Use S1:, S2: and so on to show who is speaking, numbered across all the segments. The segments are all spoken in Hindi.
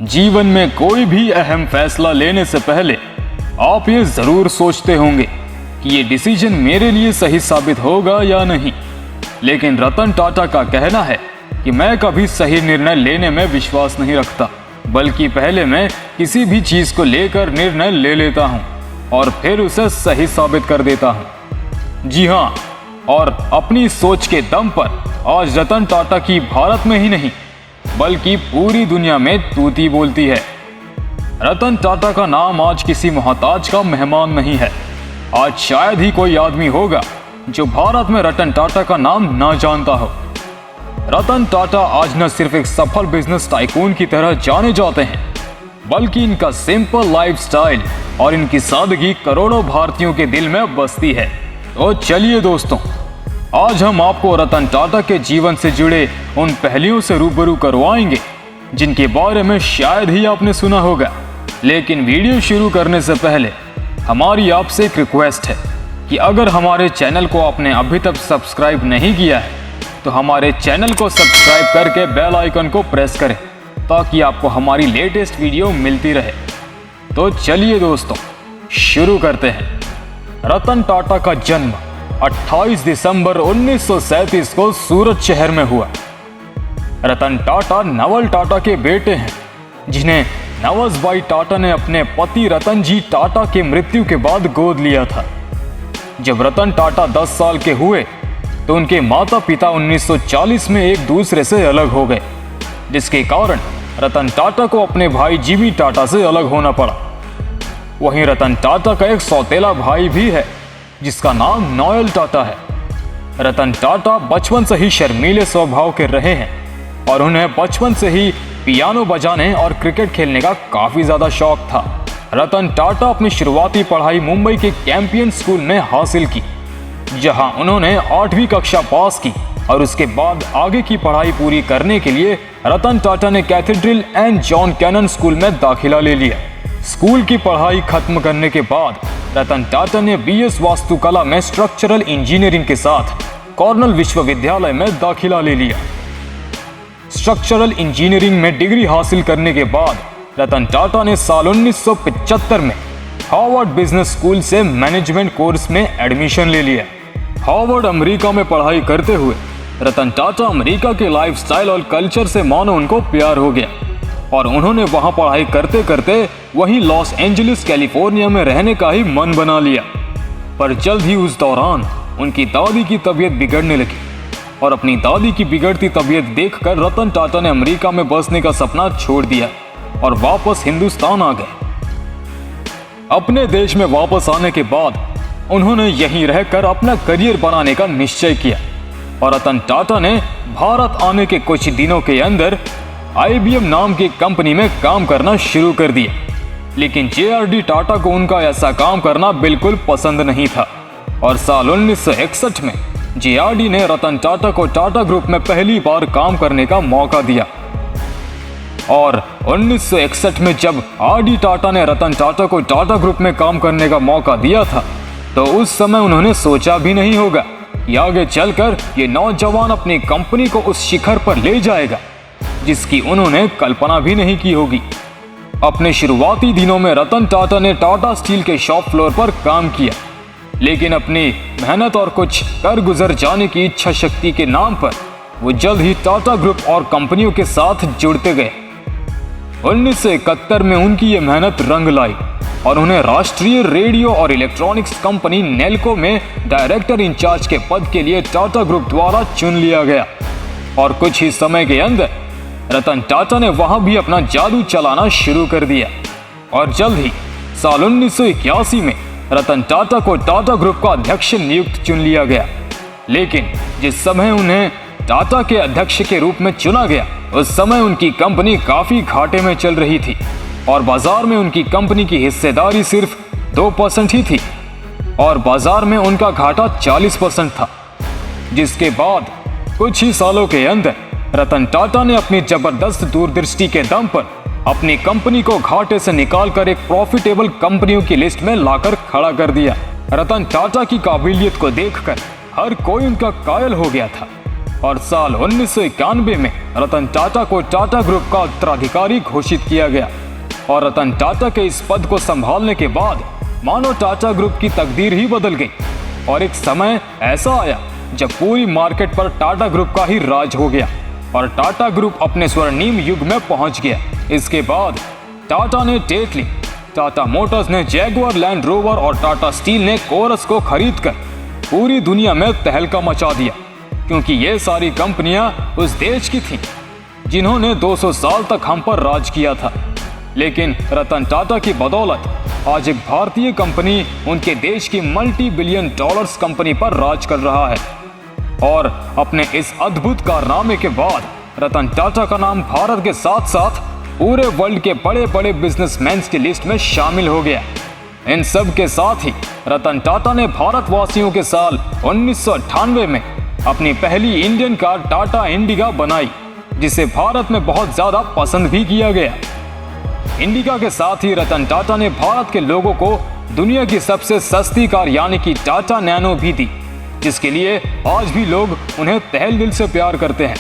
S1: जीवन में कोई भी अहम फैसला लेने से पहले आप ये जरूर सोचते होंगे कि ये डिसीजन मेरे लिए सही साबित होगा या नहीं। लेकिन रतन टाटा का कहना है कि मैं कभी सही निर्णय लेने में विश्वास नहीं रखता, बल्कि पहले मैं किसी भी चीज को लेकर निर्णय ले लेता हूँ और फिर उसे सही साबित कर देता हूँ। जी हाँ, और अपनी सोच के दम पर आज रतन टाटा की भारत में ही नहीं बल्कि पूरी दुनिया में तूती बोलती है। रतन टाटा का नाम आज किसी मोहताज का मेहमान नहीं है। आज शायद ही कोई आदमी होगा जो भारत में रतन टाटा का नाम ना जानता हो। रतन टाटा आज न सिर्फ एक सफल बिजनेस टाइकून की तरह जाने जाते हैं, बल्कि इनका सिंपल लाइफस्टाइल और इनकी सादगी करोड़ों भारतीयों के दिल में बसती है। तो चलिए दोस्तों, आज हम आपको रतन टाटा के जीवन से जुड़े उन पहलुओं से रूबरू करवाएंगे जिनके बारे में शायद ही आपने सुना होगा। लेकिन वीडियो शुरू करने से पहले हमारी आपसे एक रिक्वेस्ट है कि अगर हमारे चैनल को आपने अभी तक सब्सक्राइब नहीं किया है तो हमारे चैनल को सब्सक्राइब करके बेल आइकन को प्रेस करें ताकि आपको हमारी लेटेस्ट वीडियो मिलती रहे। तो चलिए दोस्तों, शुरू करते हैं। रतन टाटा का जन्म 28 दिसंबर 1937 को सूरत शहर में हुआ। रतन टाटा नवल टाटा के बेटे हैं, जिन्हें नवसबाई टाटा ने अपने पति रतन जी टाटा के मृत्यु के बाद गोद लिया था। जब रतन टाटा 10 साल के हुए तो उनके माता पिता 1940 में एक दूसरे से अलग हो गए, जिसके कारण रतन टाटा को अपने भाई जिमी टाटा से अलग होना पड़ा। वहीं रतन टाटा का एक सौतेला भाई भी है जिसका नाम नोएल टाटा है। रतन टाटा बचपन से ही शर्मीले स्वभाव के रहे हैं और उन्हें बचपन से ही पियानो बजाने और क्रिकेट खेलने का काफी ज्यादा शौक था। रतन टाटा अपनी शुरुआती पढ़ाई मुंबई के कैंपियन स्कूल में हासिल की, जहां उन्होंने 8वीं कक्षा पास की और उसके बाद आगे की पढ़ाई पूरी करने के लिए रतन टाटा ने Cathedral and John Connon School में दाखिला ले लिया। स्कूल की पढ़ाई खत्म करने के बाद रतन टाटा ने बीएस वास्तुकला में स्ट्रक्चरल इंजीनियरिंग के साथ कॉर्नेल विश्वविद्यालय में दाखिला ले लिया। स्ट्रक्चरल इंजीनियरिंग में डिग्री हासिल करने के बाद रतन टाटा ने साल 1975 में हार्वर्ड बिजनेस स्कूल से मैनेजमेंट कोर्स में एडमिशन ले लिया। हार्वर्ड अमेरिका में पढ़ाई करते हुए रतन टाटा अमेरिका के लाइफस्टाइल और कल्चर से मानो उनको प्यार हो गया और उन्होंने वहां पढ़ाई करते करते वहीं लॉस एंजलिस कैलिफोर्निया में रहने का ही मन बना लिया। पर जल्द ही उस दौरान उनकी दादी की तबीयत बिगड़ने लगी और अपनी दादी की बिगड़ती तबीयत देखकर रतन टाटा ने अमेरिका में बसने का सपना छोड़ दिया और वापस हिंदुस्तान आ गए। अपने देश में वापस आने के बाद उन्होंने यहीं रहकर अपना करियर बनाने का निश्चय किया और रतन टाटा ने भारत आने के कुछ दिनों के अंदर IBM नाम की कंपनी में काम करना शुरू कर दिया। लेकिन JRD टाटा को उनका ऐसा काम करना बिल्कुल पसंद नहीं था और साल 1961 में JRD ने रतन टाटा को टाटा ग्रुप में पहली बार काम करने का मौका दिया। और 1961 में जब RD टाटा ने रतन टाटा को टाटा ग्रुप में काम करने का मौका दिया था तो उस समय उन्होंने सोचा भी नहीं होगा कि आगे चलकर ये नौजवान अपनी कंपनी को उस शिखर पर ले जाएगा जिसकी उन्होंने कल्पना भी नहीं की होगी। अपने शुरुआती दिनों में रतन टाटा ने टाटा स्टील के शॉप फ्लोर पर काम किया, लेकिन अपनी मेहनत और कुछ कर गुजर जाने की इच्छा शक्ति के नाम पर वो जल्द ही टाटा ग्रुप और कंपनियों के साथ जुड़ते गए। 1971 में उनकी ये मेहनत रंग लाई और उन्हें राष्ट्रीय रेडियो और इलेक्ट्रॉनिक्स कंपनी नेल्को में डायरेक्टर इंचार्ज के पद के लिए टाटा ग्रुप द्वारा चुन लिया गया और कुछ ही समय के अंदर रतन टाटा ने वहां भी अपना जादू चलाना शुरू कर दिया और जल्द ही साल 1981 में रतन टाटा को टाटा ग्रुप का अध्यक्ष नियुक्त चुन लिया गया। लेकिन जिस समय उन्हें टाटा के अध्यक्ष के रूप में चुना गया उस समय उनकी कंपनी काफी घाटे में चल रही थी और बाजार में उनकी कंपनी की हिस्सेदारी सिर्फ 2% ही थी और बाजार में उनका घाटा 40% था। जिसके बाद कुछ ही सालों के अंदर रतन टाटा ने अपनी जबरदस्त दूरदृष्टि के दम पर अपनी कंपनी को घाटे से निकालकर एक प्रॉफिटेबल कंपनियों की लिस्ट में लाकर खड़ा कर दिया। रतन टाटा की काबिलियत को देखकर हर कोई उनका कायल हो गया था और साल 1991 में रतन टाटा को टाटा ग्रुप का उत्तराधिकारी घोषित किया गया। और रतन टाटा के इस पद को संभालने के बाद मानो टाटा ग्रुप की तकदीर ही बदल गई और एक समय ऐसा आया जब पूरी मार्केट पर टाटा ग्रुप का ही राज हो गया और टाटा ग्रुप अपने स्वर्णिम युग में पहुंच गया। इसके बाद टाटा ने टेटली, टाटा मोटर्स ने जैगुआर लैंड रोवर और टाटा स्टील ने कोरस को खरीदकर पूरी दुनिया में तहलका मचा दिया, क्योंकि ये सारी कंपनियां उस देश की थीं जिन्होंने 200 साल तक हम पर राज किया था। लेकिन रतन टाटा की बदौलत आज एक भारतीय कंपनी उनके देश की मल्टी बिलियन डॉलर्स कंपनी पर राज कर रहा है। और अपने इस अद्भुत कारनामे के बाद रतन टाटा का नाम भारत के साथ साथ पूरे वर्ल्ड के बड़े बड़े बिजनेसमैन की लिस्ट में शामिल हो गया। इन सब के साथ ही रतन टाटा ने भारतवासियों के साल 1998 में अपनी पहली इंडियन कार टाटा इंडिगा बनाई, जिसे भारत में बहुत ज्यादा पसंद भी किया गया। इंडिगा के साथ ही रतन टाटा ने भारत के लोगों को दुनिया की सबसे सस्ती कार यानी कि टाटा नैनो भी दी, जिसके लिए आज भी लोग उन्हें तहे दिल से प्यार करते हैं।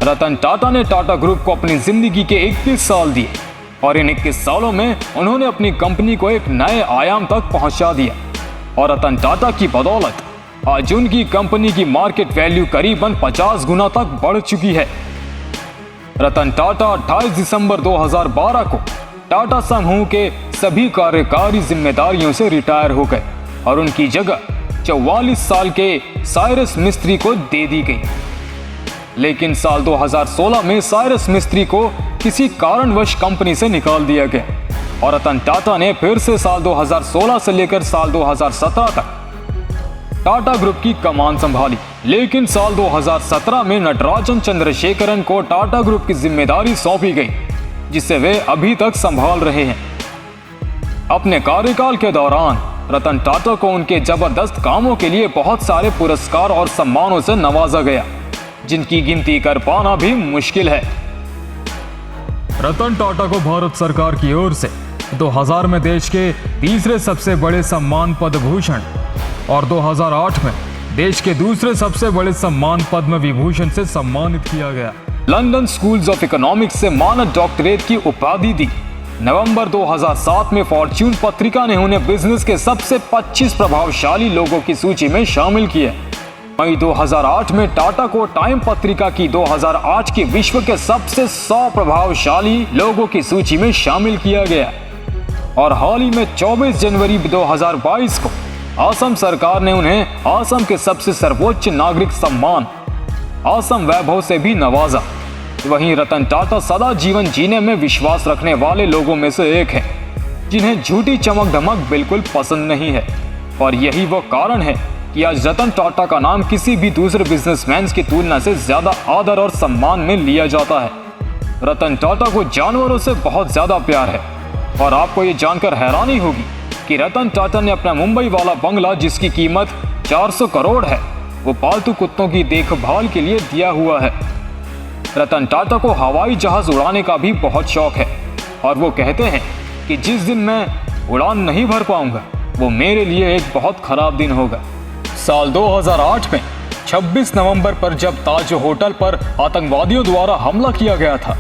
S1: रतन टाटा ने टाटा ग्रुप को अपनी जिंदगी के 21 साल दिए और इन 21 सालों में उन्होंने अपनी कंपनी को एक नए आयाम तक पहुंचा दिया। और रतन टाटा की बदौलत आज उनकी कंपनी की मार्केट वैल्यू करीबन 50 गुना तक बढ़ चुकी है। रतन टाटा 28 दिसंबर 2012 को टाटा समूह के सभी कार्यकारी जिम्मेदारियों से रिटायर हो गए और उनकी जगह 44 साल के साइरस मिस्त्री को दे दी गई। लेकिन साल 2016 में साइरस मिस्त्री को किसी कारणवश कंपनी से निकाल दिया गया और रतन टाटा ने फिर से साल 2016 से लेकर साल 2017 तक टाटा ग्रुप की कमान संभाली। लेकिन साल 2017 में नटराजन चंद्रशेखरन को टाटा ग्रुप की जिम्मेदारी सौंपी गई, जिसे वे अभी तक संभाल रहे हैं। अपने कार्यकाल के दौरान रतन टाटा को उनके जबरदस्त कामों के लिए बहुत सारे पुरस्कार और सम्मानों से नवाजा गया, जिनकी गिनती कर पाना भी मुश्किल है। रतन टाटा को भारत सरकार की ओर से 2000 में देश के तीसरे सबसे बड़े सम्मान पद्म भूषण और 2008 में देश के दूसरे सबसे बड़े सम्मान पद्म विभूषण से सम्मानित किया गया। लंदन स्कूल्स ऑफ इकोनॉमिक्स से मानद डॉक्टरेट की उपाधि दी। नवंबर 2007 में फॉर्च्यून पत्रिका ने उन्हें बिजनेस के सबसे 25 प्रभावशाली लोगों की सूची में शामिल किया। मई 2008 में टाटा को टाइम पत्रिका की 2008 के विश्व के सबसे 100 प्रभावशाली लोगों की सूची में शामिल किया गया। और हाल ही में 24 जनवरी 2022 को असम सरकार ने उन्हें असम के सबसे सर्वोच्च नागरिक सम्मान असम वैभव से भी नवाजा। वहीं रतन टाटा सदा जीवन जीने में विश्वास रखने वाले लोगों में से एक है, जिन्हें झूठी चमक धमक बिल्कुल पसंद नहीं है। और यही वो कारण है कि आज रतन टाटा का नाम किसी भी दूसरे बिजनेसमैन की तुलना से ज्यादा आदर और सम्मान में लिया जाता है। रतन टाटा को जानवरों से बहुत ज्यादा प्यार है और आपको ये जानकर हैरानी होगी कि रतन टाटा ने अपना मुंबई वाला बंगला, जिसकी कीमत 400 करोड़ है, वो पालतू कुत्तों की देखभाल के लिए दिया हुआ है। रतन टाटा को हवाई जहाज उड़ाने का भी बहुत शौक है और वो कहते हैं कि जिस दिन मैं उड़ान नहीं भर पाऊंगा वो मेरे लिए एक बहुत खराब दिन होगा। साल 2008 में 26 नवंबर पर जब ताज होटल पर आतंकवादियों द्वारा हमला किया गया था,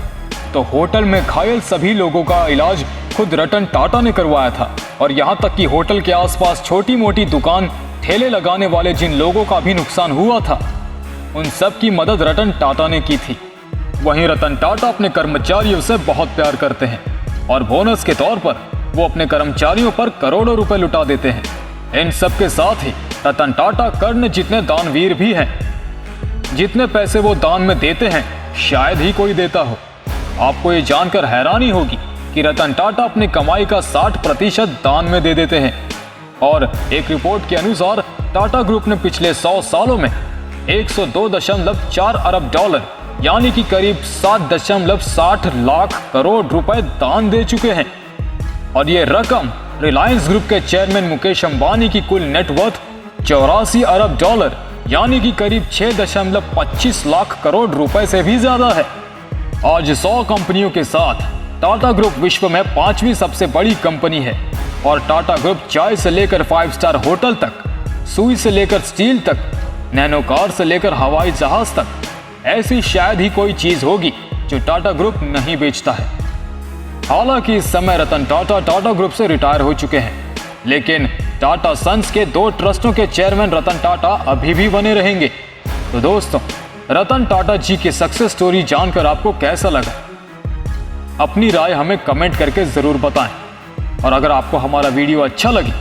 S1: तो होटल में घायल सभी लोगों का इलाज खुद रतन टाटा ने करवाया था। और यहाँ तक कि होटल के आसपास छोटी मोटी दुकान ठेले लगाने वाले जिन लोगों का भी नुकसान हुआ था, उन सब की मदद रतन टाटा ने की थी। वहीं रतन टाटा अपने कर्मचारियों से बहुत प्यार करते हैं और बोनस के तौर पर वो अपने कर्मचारियों पर करोड़ों रुपए लुटा देते हैं। इन सब के साथ ही रतन टाटा कर्ण जितने दानवीर भी हैं। जितने पैसे वो दान में देते हैं शायद ही कोई देता हो। आपको ये जानकर हैरानी होगी कि रतन टाटा अपनी कमाई का 60% दान में दे देते हैं। और एक रिपोर्ट के अनुसार टाटा ग्रुप ने पिछले 100 सालों में 102.4 अरब डॉलर यानी कि करीब 7.60 लाख करोड़ रुपए दान दे चुके हैं। और ये रकम रिलायंस ग्रुप के चेयरमैन मुकेश अंबानी की कुल नेटवर्थ 84 अरब डॉलर यानी कि करीब 6.25 लाख करोड़ रुपए से भी ज्यादा है। आज 100 कंपनियों के साथ टाटा ग्रुप विश्व में 5वीं सबसे बड़ी कंपनी है और टाटा ग्रुप चाय से लेकर 5 स्टार होटल तक, सुई से लेकर स्टील तक नैनो कार से लेकर हवाई जहाज तक, ऐसी शायद ही कोई चीज होगी जो टाटा ग्रुप नहीं बेचता है। हालांकि इस समय रतन टाटा टाटा ग्रुप से रिटायर हो चुके हैं, लेकिन टाटा सन्स के 2 ट्रस्टों के चेयरमैन रतन टाटा अभी भी बने रहेंगे। तो दोस्तों, रतन टाटा जी की सक्सेस स्टोरी जानकर आपको कैसा लगा? अपनी राय हमें कमेंट करके जरूर बताएं। और अगर आपको हमारा वीडियो अच्छा लगे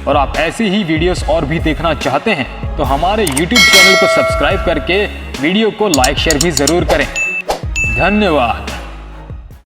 S1: और आप ऐसी ही वीडियोस और भी देखना चाहते हैं तो हमारे YouTube चैनल को सब्सक्राइब करके वीडियो को लाइक शेयर भी जरूर करें। धन्यवाद।